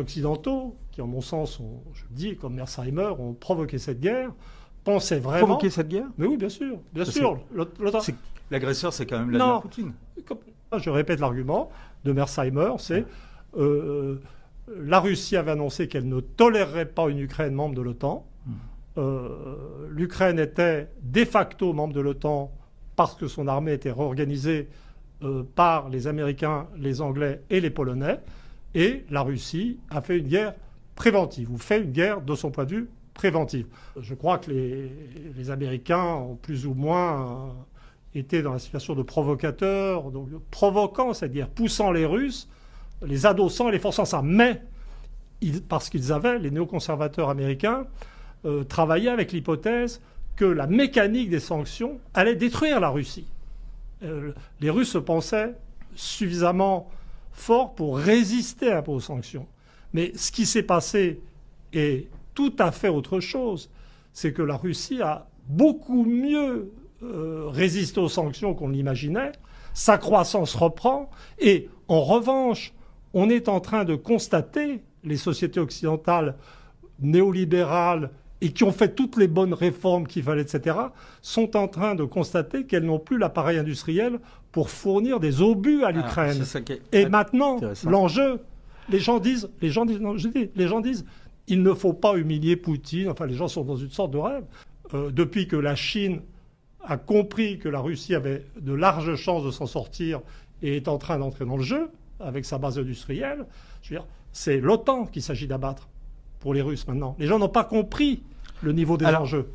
Occidentaux, qui en mon sens, je le dis, comme Mearsheimer, ont provoqué cette guerre, pensaient vraiment... Provoquer cette guerre? Mais oui, bien sûr. Bien sûr. L'agresseur, c'est quand même Vladimir Poutine. Je répète l'argument de Mearsheimer, c'est la Russie avait annoncé qu'elle ne tolérerait pas une Ukraine membre de l'OTAN. L'Ukraine était de facto membre de l'OTAN parce que son armée était réorganisée par les Américains, les Anglais et les Polonais. Et la Russie a fait une guerre préventive, ou fait une guerre de son point de vue préventive. Je crois que les Américains ont plus ou moins été dans la situation de provocateurs, donc provoquant cette guerre, poussant les Russes, les adossant et les forçant ça. Mais, parce qu'ils avaient, les néoconservateurs américains, travaillé avec l'hypothèse que la mécanique des sanctions allait détruire la Russie. Les Russes se pensaient suffisamment forts pour résister un peu aux sanctions. Mais ce qui s'est passé est tout à fait autre chose. C'est que la Russie a beaucoup mieux résisté aux sanctions qu'on l'imaginait. Sa croissance reprend. Et en revanche, on est en train de constater, les sociétés occidentales néolibérales et qui ont fait toutes les bonnes réformes qu'il fallait, etc., sont en train de constater qu'elles n'ont plus l'appareil industriel pour fournir des obus à l'Ukraine. Et maintenant, l'enjeu, les gens disent, il ne faut pas humilier Poutine. Enfin, les gens sont dans une sorte de rêve. Depuis que la Chine a compris que la Russie avait de larges chances de s'en sortir et est en train d'entrer dans le jeu avec sa base industrielle, je veux dire, c'est l'OTAN qu'il s'agit d'abattre pour les Russes maintenant. Les gens n'ont pas compris le niveau des enjeux.